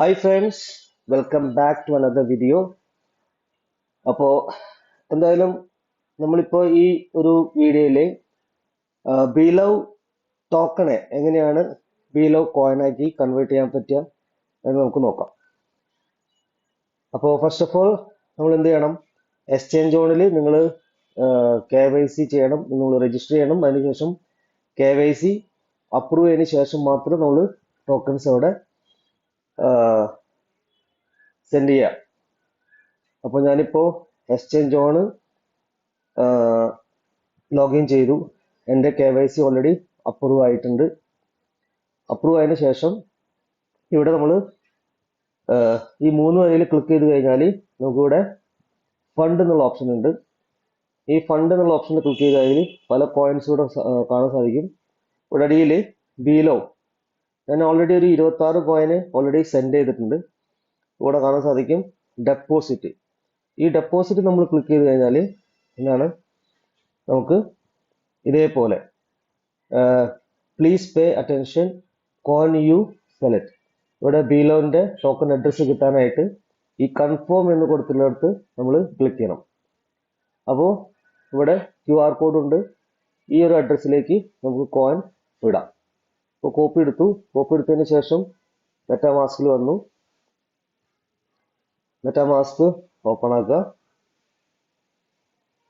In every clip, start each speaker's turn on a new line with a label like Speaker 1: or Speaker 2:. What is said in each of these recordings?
Speaker 1: Hi friends, welcome back to another video. അപ്പോൾ എന്തായാലും നമ്മളിപ്പോൾ ഈ ഒരു വീഡിയോയിൽ ബിലവ് ടോക്കണെ എങ്ങനെയാണ് ബിലവ് കോയിനാക്കി കൺവേർട്ട് ചെയ്യാൻ പറ്റുക എന്ന് നമുക്ക് നോക്കാം. അപ്പോൾ ഫസ്റ്റ് ഓഫ് ഓൾ നമ്മൾ എന്ത് ചെയ്യണം? എക്സ്ചേഞ്ച് സോണിൽ നിങ്ങൾ KYC ചെയ്യണം, നിങ്ങൾ രജിസ്റ്റർ ചെയ്യണം. അതിനുശേഷം KYC അപ്രൂവ് ചെയ്തതിന് ശേഷം മാത്രം നമ്മൾ ടോക്കൺസ് അവിടെ സെൻഡ് ചെയ്യുക. അപ്പോൾ ഞാനിപ്പോൾ എക്സ്ചേഞ്ച് സോണ് ലോഗിൻ ചെയ്തു. എൻ്റെ KYC ഓൾറെഡി അപ്രൂവ് ആയിട്ടുണ്ട്. അപ്രൂവ് ആയതിനു ശേഷം ഇവിടെ നമ്മൾ ഈ മൂന്ന് വരിയിൽ ക്ലിക്ക് ചെയ്ത് കഴിഞ്ഞാൽ നമുക്കിവിടെ ഫണ്ട് എന്നുള്ള ഓപ്ഷൻ ഉണ്ട്. ഈ ഫണ്ട് എന്നുള്ള ഓപ്ഷനിൽ ക്ലിക്ക് ചെയ്ത് കഴിഞ്ഞാൽ പല കോയിൻസ് ഇവിടെ കാണാൻ സാധിക്കും. ഇവിടെ അടിയിൽ ബിലോ ഞാൻ ഓൾറെഡി ഒരു 26 കോയിന് ഓൾറെഡി സെൻഡ് ചെയ്തിട്ടുണ്ട്. ഇവിടെ കാണാൻ സാധിക്കും ഡെപ്പോസിറ്റ്. ഈ ഡെപ്പോസിറ്റ് നമ്മൾ ക്ലിക്ക് ചെയ്ത് കഴിഞ്ഞാൽ എന്താണ് നമുക്ക് ഇതേപോലെ please pay attention coin you select. ഇവിടെ ബിലോന്റെ ടോക്കൺ അഡ്രസ്സ് കിട്ടാനായിട്ട് ഈ കൺഫേം എന്ന് കൊടുത്തിടത്ത് നമ്മൾ ക്ലിക്ക് ചെയ്യണം. അപ്പോൾ ഇവിടെ QR കോഡ് ഉണ്ട്. ഈ ഒരു അഡ്രസ്സിലേക്ക് നമുക്ക് കോയിൻ ഇടാം. ഇപ്പോൾ കോപ്പി എടുത്തതിന് ശേഷം മെറ്റാമാസ്കിൽ വന്നു. മെറ്റാമാസ്ക് ഓപ്പൺ ആക്കുക.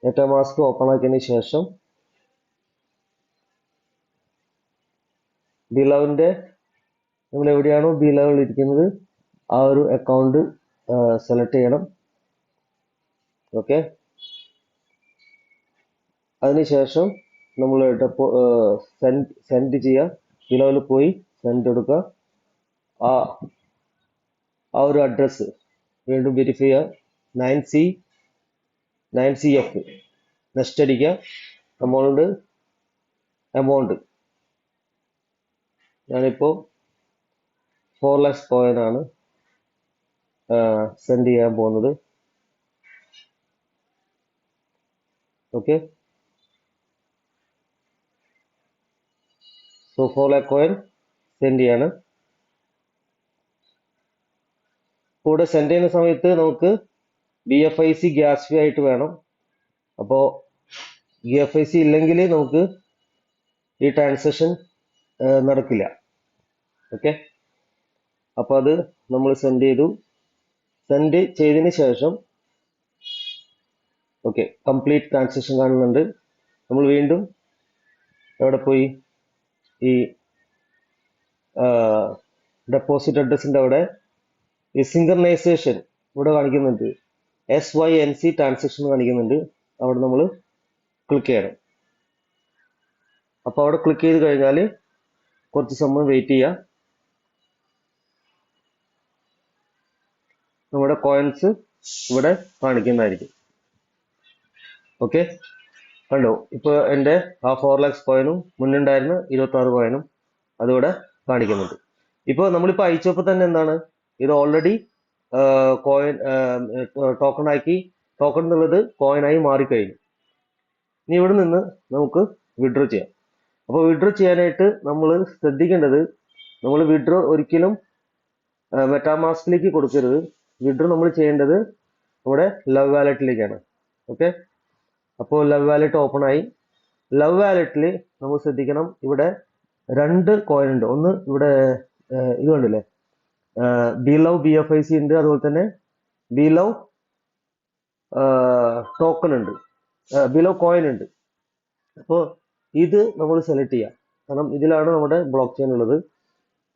Speaker 1: മെറ്റാമാസ്ക് ഓപ്പൺ ആക്കിയതിന് ശേഷം ബിലവിന്റെ നമ്മൾ എവിടെയാണോ ബിലവിൽ ഇരിക്കുന്നത് ആ ഒരു അക്കൗണ്ട് സെലക്ട് ചെയ്യണം. ഓക്കെ, അതിനുശേഷം നമ്മൾ സെൻഡ് ചെയ്യുക. ബിലവിൽ പോയി സെൻഡ് കൊടുക്കുക. ആ ഒരു അഡ്രസ്സ് വീണ്ടും വെരിഫൈ ചെയ്യുക. 9CF നെക്സ്റ്റ് അടിക്കുക. എമൗണ്ട് ഞാനിപ്പോൾ 4 lakhs കോയിനാണ് സെൻഡ് ചെയ്യാൻ പോകുന്നത്. Okay, so 4 lakh coin send ചെയ്യാണ്. കൂടെ സെൻഡ് ചെയ്യുന്ന സമയത്ത് നമുക്ക് BFIC ഗ്യാസ് ഫീ ആയിട്ട് വേണം. അപ്പോൾ BFIC ഇല്ലെങ്കിൽ നമുക്ക് ഈ ട്രാൻസാക്ഷൻ നടക്കില്ല. ഓക്കെ, അപ്പോൾ അത് നമ്മൾ സെൻഡ് ചെയ്തു. സെൻഡ് ചെയ്തതിന് ശേഷം ഓക്കെ കംപ്ലീറ്റ് ട്രാൻസാക്ഷൻ കാണുന്നുണ്ട്. നമ്മൾ വീണ്ടും എവിടെ പോയി ഈ ഡെപ്പോസിറ്റ് അഡ്രസ്സിൻ്റെ അവിടെ ഈ സിങ്കർണൈസേഷൻ ഇവിടെ കാണിക്കുന്നുണ്ട്. SYNC ട്രാൻസാക്ഷൻ കാണിക്കുന്നുണ്ട്. അവിടെ നമ്മൾ ക്ലിക്ക് ചെയ്യണം. അപ്പോൾ അവിടെ ക്ലിക്ക് ചെയ്ത് കഴിഞ്ഞാൽ കുറച്ച് സമയം വെയിറ്റ് ചെയ്യുക. നമ്മുടെ കോയിൻസ് ഇവിടെ കാണിക്കുന്നതായിരിക്കും. ഓക്കെ, കണ്ടോ? ഇപ്പോൾ എൻ്റെ ആ 4 lakhs കോയിനും മുന്നുണ്ടായിരുന്ന 26 കോയിനും അതിവിടെ കാണിക്കുന്നുണ്ട്. ഇപ്പോൾ നമ്മളിപ്പോൾ അയച്ചപ്പോൾ തന്നെ എന്താണ് ഇത് ഓൾറെഡി കോയിൻ ടോക്കൺ എന്നുള്ളത് കോയിനായി മാറിക്കഴിഞ്ഞു. ഇനി ഇവിടെ നിന്ന് നമുക്ക് വിഡ്രോ ചെയ്യാം. അപ്പോൾ വിഡ്രോ ചെയ്യാനായിട്ട് നമ്മൾ ശ്രദ്ധിക്കേണ്ടത്, നമ്മൾ വിഡ്രോ ഒരിക്കലും മെറ്റാമാസ്കിലേക്ക് കൊടുക്കരുത്. വിഡ്രോ നമ്മൾ ചെയ്യേണ്ടത് നമ്മുടെ ലവ് വാലറ്റിലേക്കാണ്. ഓക്കെ, അപ്പോൾ ലവ് വാലറ്റ് ഓപ്പൺ ആയി. ലവ് വാലറ്റിൽ നമ്മൾ ശ്രദ്ധിക്കണം, ഇവിടെ 2 കോയിൻ ഉണ്ട്. ഒന്ന് ഇവിടെ ഇത് കണ്ടില്ലേ, ബിലവ് BFIC ഉണ്ട്. അതുപോലെ തന്നെ ബിലവ് ടോക്കൺ ഉണ്ട്, ബിലവ് കോയിൻ ഉണ്ട്. അപ്പോൾ ഇത് നമ്മൾ സെലക്ട് ചെയ്യാം. കാരണം ഇതിലാണ് നമ്മുടെ ബ്ലോക്ക് ചെയിൻ ഉള്ളത്.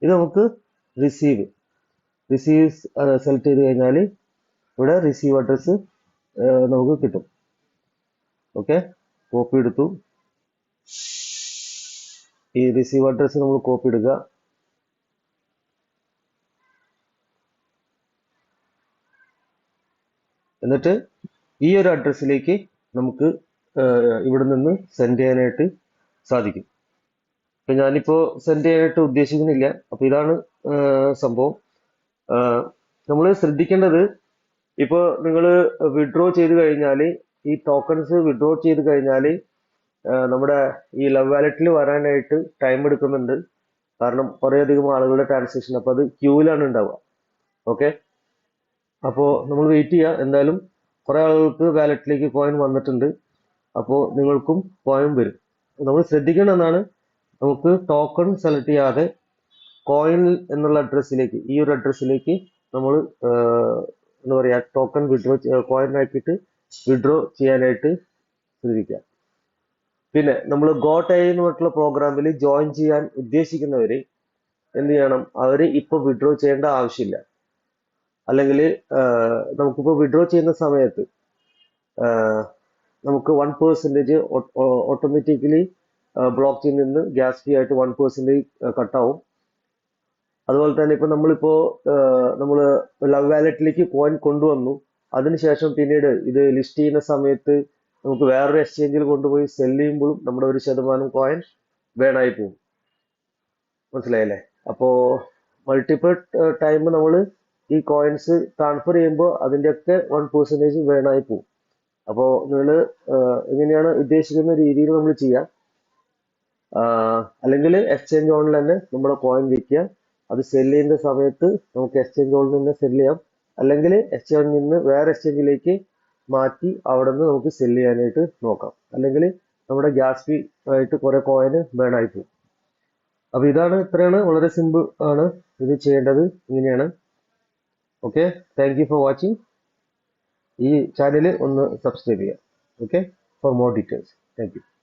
Speaker 1: ഇത് നമുക്ക് റിസീവ് സെലക്ട് ചെയ്ത് കഴിഞ്ഞാൽ ഇവിടെ റിസീവ് അഡ്രസ്സ് നമുക്ക് കിട്ടും. ഓക്കെ, കോപ്പി എടുത്തു. ഈ റിസീവ് അഡ്രസ്സ് നമ്മൾ കോപ്പി എടുക്കുക. എന്നിട്ട് ഈ ഒരു അഡ്രസ്സിലേക്ക് നമുക്ക് ഇവിടെ നിന്ന് സെൻഡ് ചെയ്യാനായിട്ട് സാധിക്കും. ഇപ്പം ഞാനിപ്പോൾ സെൻഡ് ചെയ്യാനായിട്ട് ഉദ്ദേശിക്കുന്നില്ല. അപ്പോൾ ഇതാണ് സംഭവം. നമ്മൾ ശ്രദ്ധിക്കേണ്ടത്, ഇപ്പോൾ നിങ്ങൾ വിഡ്രോ ചെയ്ത് കഴിഞ്ഞാൽ ഈ ടോക്കൺസ് വിഡ്രോ ചെയ്ത് കഴിഞ്ഞാൽ നമ്മുടെ ഈ ലവ് വാലറ്റിൽ വരാനായിട്ട് ടൈം എടുക്കുന്നുണ്ട്. കാരണം കുറേയധികം ആളുകളുടെ ട്രാൻസാക്ഷൻ, അപ്പോൾ അത് ക്യൂവിലാണ് ഉണ്ടാവുക. ഓക്കെ, അപ്പോൾ നമ്മൾ വെയിറ്റ് ചെയ്യുക. എന്തായാലും കുറേ ആളുകൾക്ക് വാലറ്റിലേക്ക് കോയിൻ വന്നിട്ടുണ്ട്. അപ്പോൾ നിങ്ങൾക്കും കോയിൻ വരും. നമ്മൾ ശ്രദ്ധിക്കണം എന്നാണ്, നമുക്ക് ടോക്കൺ സെലക്ട് ചെയ്യാതെ കോയിൻ എന്നുള്ള അഡ്രസ്സിലേക്ക്, ഈ ഒരു അഡ്രസ്സിലേക്ക് നമ്മൾ എന്താ പറയുക, ടോക്കൺ വിഡ്രോ കോയിൻ ആക്കിയിട്ട് വിഡ്രോ ചെയ്യാനായിട്ട് ശ്രദ്ധിക്കുക. പിന്നെ നമ്മൾ ഗോട്ട് എന്ന് പറഞ്ഞിട്ടുള്ള പ്രോഗ്രാമിൽ ജോയിൻ ചെയ്യാൻ ഉദ്ദേശിക്കുന്നവർ എന്ത് ചെയ്യണം, അവർ ഇപ്പോൾ വിഡ്രോ ചെയ്യേണ്ട ആവശ്യമില്ല. അല്ലെങ്കിൽ നമുക്കിപ്പോൾ വിഡ്രോ ചെയ്യുന്ന സമയത്ത് നമുക്ക് 1% ഓട്ടോമാറ്റിക്കലി ബ്ലോക്ക് ചെയിനിൽ നിന്ന് ഗ്യാസ് ഫീ ആയിട്ട് 1% കട്ടാവും. അതുപോലെ തന്നെ ഇപ്പൊ നമ്മൾ ലവ് വാലറ്റിലേക്ക് കോയിൻ കൊണ്ടുവന്നു, അതിനുശേഷം പിന്നീട് ഇത് ലിസ്റ്റ് ചെയ്യുന്ന സമയത്ത് നമുക്ക് വേറൊരു എക്സ്ചേഞ്ചിൽ കൊണ്ടുപോയി സെൽ ചെയ്യുമ്പോഴും നമ്മുടെ 1% കോയിൻ വേണായി പോകും. മനസ്സിലായില്ലേ? അപ്പോ മൾട്ടിപ്പിൾ ടൈം നമ്മൾ ഈ കോയിൻസ് ട്രാൻസ്ഫർ ചെയ്യുമ്പോൾ അതിൻ്റെയൊക്കെ 1% വേണായി പോകും. അപ്പോൾ നിങ്ങൾ എങ്ങനെയാണ് ഉദ്ദേശിക്കുന്ന രീതിയിൽ നമ്മൾ ചെയ്യാം. അല്ലെങ്കിൽ എക്സ്ചേഞ്ച് ഓണിൽ തന്നെ നമ്മുടെ കോയിൻ വിൽക്കുക. അത് സെല് ചെയ്യുന്ന സമയത്ത് നമുക്ക് എക്സ്ചേഞ്ച് ഓണിൽ തന്നെ സെല് ചെയ്യാം. അല്ലെങ്കിൽ എക്സ്ചേഞ്ചിൽ നിന്ന് വേറെ എക്സ്ചേഞ്ചിലേക്ക് മാറ്റി അവിടെ നിന്ന് നമുക്ക് സെല് ചെയ്യാനായിട്ട് നോക്കാം. അല്ലെങ്കിൽ നമ്മുടെ ഗ്യാസ് ഫീ ആയിട്ട് കുറെ കോയിന് ബേണായി പോകും. അപ്പൊ ഇത്രയാണ്, വളരെ സിമ്പിൾ ആണ് ഇത് ചെയ്യേണ്ടത്. ഇങ്ങനെയാണ്. Okay, thank you for watching. ഈ ചാനൽ ഒന്ന് സബ്സ്ക്രൈബ് ചെയ്യാം. Okay, for more details. Thank you.